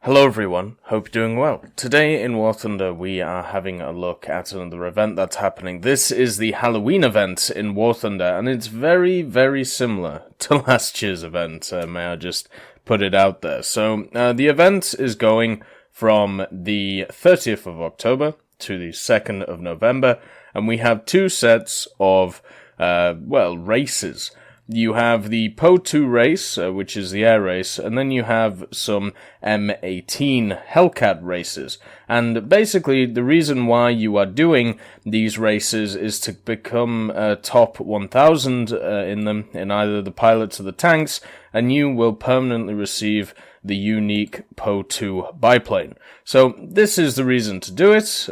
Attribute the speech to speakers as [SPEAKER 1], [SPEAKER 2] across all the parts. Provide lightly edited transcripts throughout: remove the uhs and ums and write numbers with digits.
[SPEAKER 1] Hello everyone, hope you're doing well. Today in War Thunder we are having a look at another event that's happening. This is the Halloween event in War Thunder, and it's very, very similar to last year's event, may I just put it out there. So the event is going from the 30th of October to the 2nd of November, and we have two sets of, races. You have the Po-2 race, which is the air race, and then you have some M18 Hellcat races. And basically, the reason why you are doing these races is to become top 1000 in them, in either the pilots or the tanks, and you will permanently receive the unique Po-2 biplane. So, this is the reason to do it.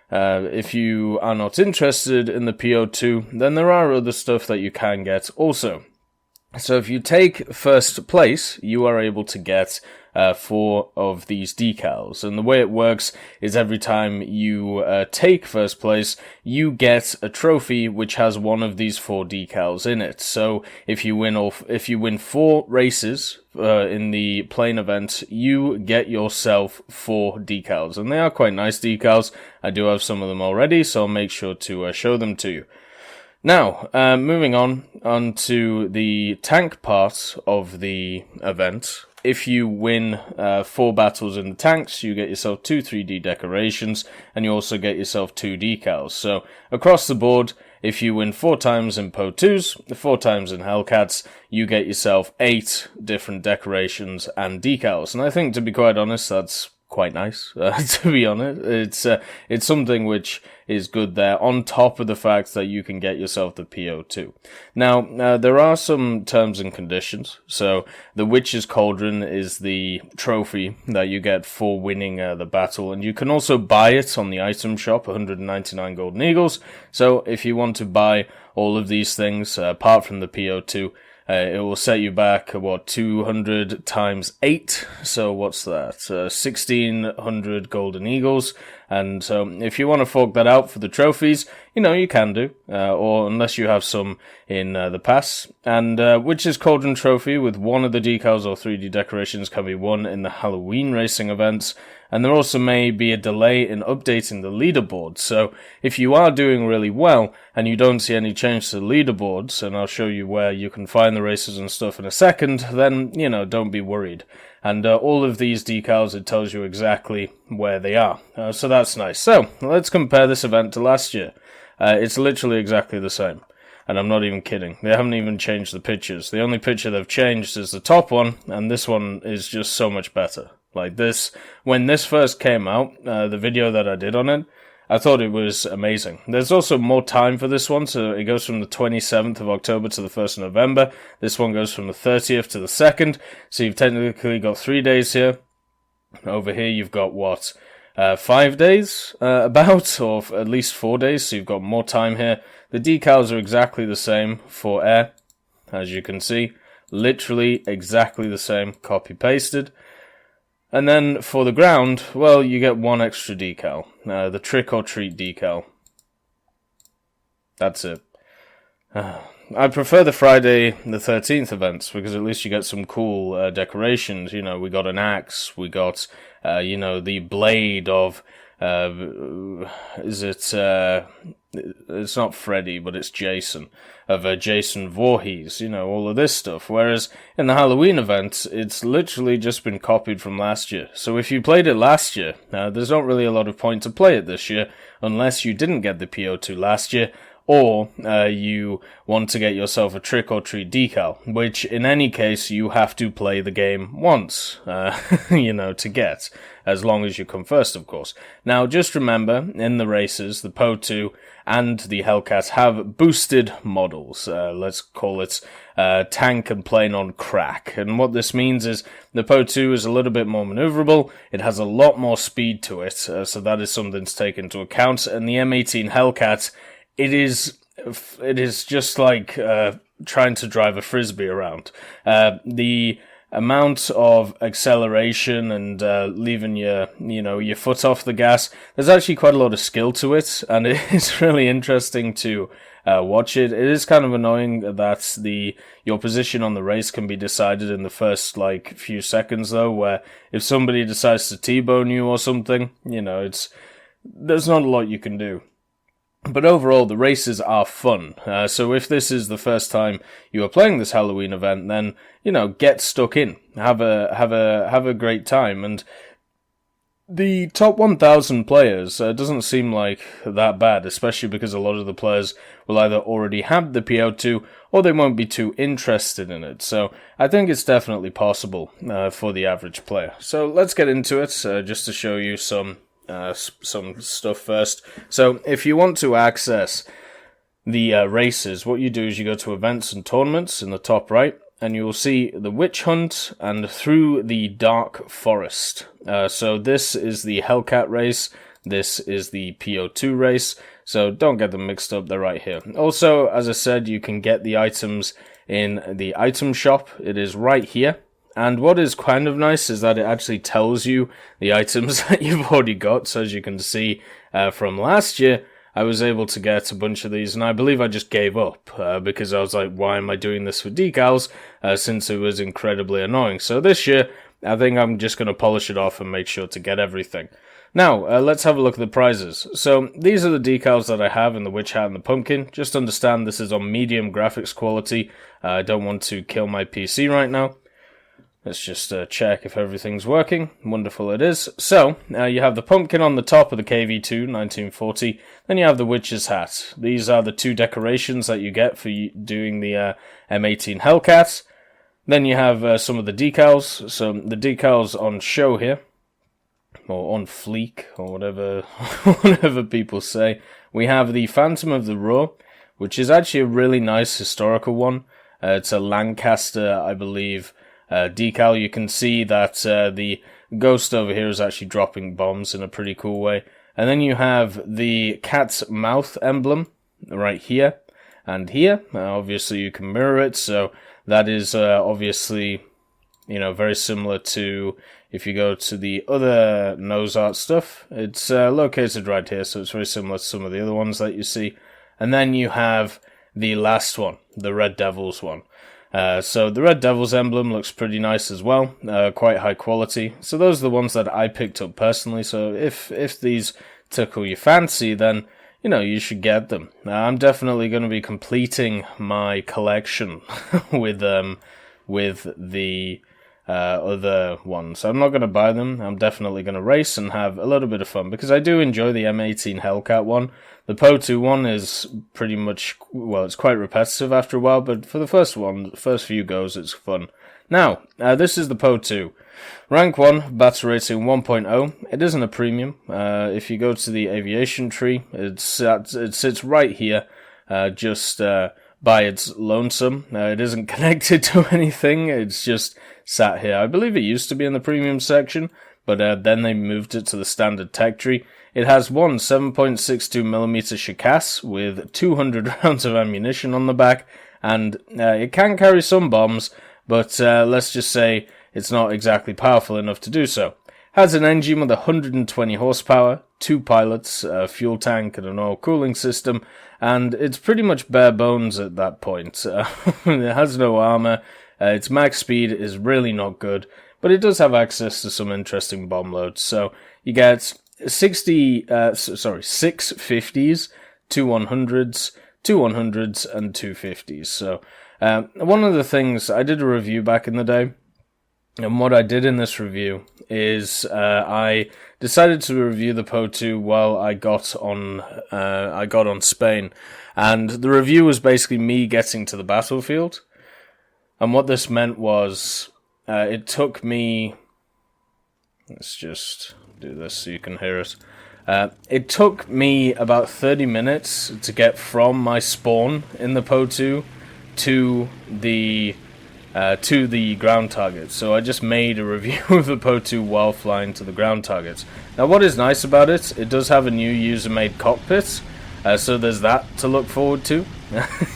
[SPEAKER 1] If you are not interested in the PO2, then there are other stuff that you can get also. So if you take first place, you are able to get 4 of these decals. And the way it works is every time you take first place, you get a trophy which has one of these 4 decals in it. So if you win 4 races in the plane event, you get yourself 4 decals. And they are quite nice decals. I do have some of them already, so I'll make sure to show them to you. Now, moving on to the tank part of the event. If you win 4 battles in the tanks, you get yourself 2 3D decorations, and you also get yourself 2 decals. So, across the board, if you win 4 times in Po-2s, 4 times in Hellcats, you get yourself 8 different decorations and decals. And I think, to be quite honest, that's quite nice, to be honest. It's something which is good there, on top of the fact that you can get yourself the PO2. Now, there are some terms and conditions. So, the Witch's Cauldron is the trophy that you get for winning the battle, and you can also buy it on the item shop, 199 golden eagles. So, if you want to buy all of these things, apart from the PO2, it will set you back, 200 times 8, so what's that, 1600 golden eagles, and so if you want to fork that out for the trophies, you can do, or unless you have some in the pass, and Witch's Cauldron trophy with one of the decals or 3D decorations can be won in the Halloween racing events, and there also may be a delay in updating the leaderboard. So if you are doing really well and you don't see any change to the leaderboards, and I'll show you where you can find the races and stuff in a second, then, don't be worried. And all of these decals, it tells you exactly where they are. So that's nice. So let's compare this event to last year. It's literally exactly the same. And I'm not even kidding. They haven't even changed the pictures. The only picture they've changed is the top one, and this one is just so much better. Like this, when this first came out, the video that I did on it, I thought it was amazing. There's also more time for this one, so it goes from the 27th of October to the 1st of November. This one goes from the 30th to the 2nd, so you've technically got 3 days here. Over here you've got, 5 days, or at least 4 days, so you've got more time here. The decals are exactly the same for air, as you can see. Literally exactly the same, copy-pasted. And then for the ground, you get 1 extra decal, the Trick or Treat decal. That's it. I prefer the Friday the 13th events, because at least you get some cool decorations. We got an axe, we got, the blade of, it's not Freddy, but it's Jason, of Jason Voorhees, all of this stuff. Whereas in the Halloween event, it's literally just been copied from last year. So if you played it last year, there's not really a lot of point to play it this year, unless you didn't get the PO2 last year, or you want to get yourself a Trick or Treat decal, which in any case you have to play the game once, to get, as long as you come first, of course. Now, just remember, in the races, the Po-2 and the Hellcat have boosted models. Let's call it tank and plane on crack. And what this means is the Po-2 is a little bit more maneuverable. It has a lot more speed to it, so that is something to take into account. And the M18 Hellcat, it is just like trying to drive a frisbee around. The amount of acceleration and leaving your foot off the gas, there's actually quite a lot of skill to it, and it's really interesting to watch it. It is kind of annoying that your position on the race can be decided in the first like few seconds though, where if somebody decides to T-bone you or something, you know, there's not a lot you can do. But overall, the races are fun. So if this is the first time you are playing this Halloween event, then, you know, get stuck in. Have a great time. And the top 1,000 players doesn't seem like that bad, especially because a lot of the players will either already have the PO2 or they won't be too interested in it. So I think it's definitely possible for the average player. So let's get into it, just to show you some stuff first. So if you want to access the races, what you do is you go to events and tournaments in the top right, and you will see the Witch Hunt and Through the Dark Forest. So this is the Hellcat race, this is the PO2 race, so don't get them mixed up, they're right here. Also, as I said, you can get the items in the item shop. It is right here. And what is kind of nice is that it actually tells you the items that you've already got. So as you can see from last year, I was able to get a bunch of these, and I believe I just gave up because I was like, why am I doing this for decals? Since it was incredibly annoying. So this year, I think I'm just going to polish it off and make sure to get everything. Now, let's have a look at the prizes. So these are the decals that I have in the Witch Hat and the Pumpkin. Just understand this is on medium graphics quality. I don't want to kill my PC right now. Let's just check if everything's working. Wonderful it is. So, you have the pumpkin on the top of the KV2 1940. Then you have the witch's hat. These are the two decorations that you get for doing the M18 Hellcat. Then you have some of the decals. So, the decals on show here, or on fleek, or whatever people say. We have the Phantom of the Roar, which is actually a really nice historical one. It's a Lancaster, I believe, decal. You can see that the ghost over here is actually dropping bombs in a pretty cool way. And then you have the cat's mouth emblem right here and here. Obviously you can mirror it, so that is obviously, you know, very similar to if you go to the other nose art stuff. It's located right here, so it's very similar to some of the other ones that you see. And then you have the last one, the Red Devils one. So the Red Devils emblem looks pretty nice as well, quite high quality. So those are the ones that I picked up personally. So if these tickle your fancy, then, you know, you should get them. I'm definitely going to be completing my collection with the other ones. I'm not going to buy them. I'm definitely going to race and have a little bit of fun, because I do enjoy the M18 Hellcat one. The PO2 one is pretty much, well, it's quite repetitive after a while, but for the first few goes, it's fun. Now, this is the PO2. Rank 1, battle rating 1.0. It isn't a premium. If you go to the aviation tree, it sits right here, just by its lonesome. It isn't connected to anything, it's just sat here. I believe it used to be in the premium section, but then they moved it to the standard tech tree. It has one 7.62mm Shikass with 200 rounds of ammunition on the back, and it can carry some bombs, but let's just say it's not exactly powerful enough to do so. Has an engine with 120 horsepower, 2 pilots, a fuel tank, and an oil cooling system, and it's pretty much bare bones at that point. It has no armor, its max speed is really not good, but it does have access to some interesting bomb loads. So you get 6 50s, 2 100s, 2 100s, and 2 50s. So one of the things, I did a review back in the day, and what I did in this review is I decided to review the PO2 while I got on Spain, and the review was basically me getting to the battlefield. And what this meant was it took me, let's just do this so you can hear it. It took me about 30 minutes to get from my spawn in the PO2 to the ground target. So I just made a review of the PO2 while flying to the ground targets. Now what is nice about it, it does have a new user-made cockpit, so there's that to look forward to.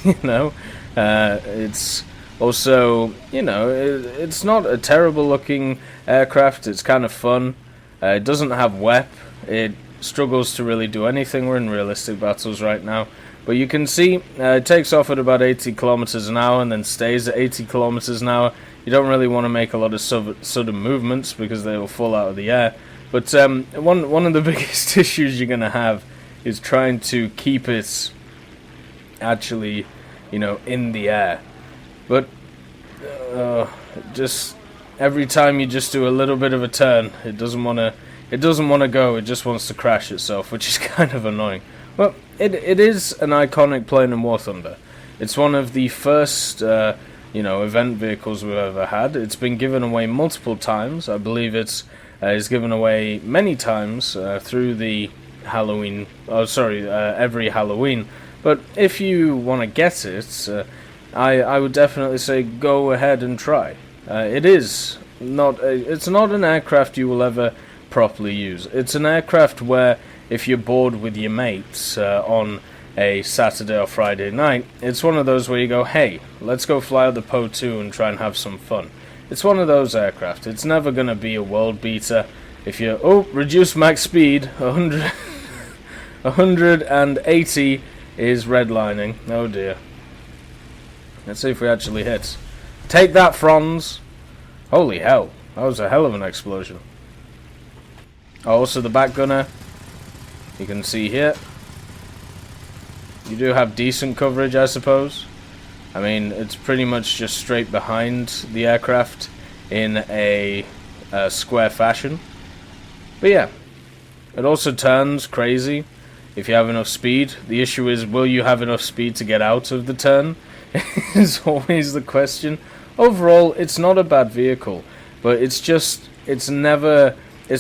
[SPEAKER 1] You know, it's also, you know, it's not a terrible looking aircraft, it's kind of fun. It doesn't have WEP, it struggles to really do anything. We're in realistic battles right now. But you can see it takes off at about 80 kilometers an hour and then stays at 80 kilometers an hour. You don't really want to make a lot of sudden movements because they will fall out of the air. But one of the biggest issues you're going to have is trying to keep it actually, in the air. But just every time you just do a little bit of a turn, it doesn't want to go. It just wants to crash itself, which is kind of annoying. Well, it is an iconic plane in War Thunder. It's one of the first event vehicles we've ever had. It's been given away multiple times. I believe it's is given away many times through the Halloween. Every Halloween. But if you want to get it, I would definitely say go ahead and try. It's not an aircraft you will ever properly use. It's an aircraft where if you're bored with your mates on a Saturday or Friday night, it's one of those where you go, hey, let's go fly out the Po-2 and try and have some fun. It's one of those aircraft. It's never going to be a world beater. If you reduce max speed, 180 is redlining. Oh dear. Let's see if we actually hit. Take that, Franz! Holy hell, that was a hell of an explosion. Also the back gunner, you can see here. You do have decent coverage, I suppose. I mean, it's pretty much just straight behind the aircraft in a square fashion. But yeah, it also turns crazy if you have enough speed. The issue is, will you have enough speed to get out of the turn? Is always the question. Overall, it's not a bad vehicle, but it's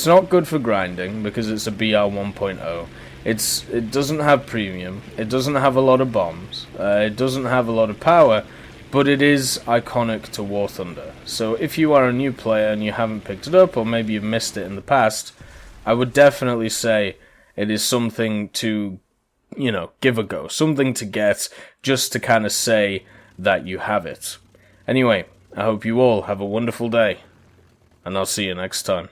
[SPEAKER 1] not good for grinding because it's a BR 1.0. It doesn't have premium, it doesn't have a lot of bombs, it doesn't have a lot of power, but it is iconic to War Thunder. So if you are a new player and you haven't picked it up, or maybe you've missed it in the past, I would definitely say it is something to, give a go. Something to get, just to kind of say that you have it. Anyway, I hope you all have a wonderful day, and I'll see you next time.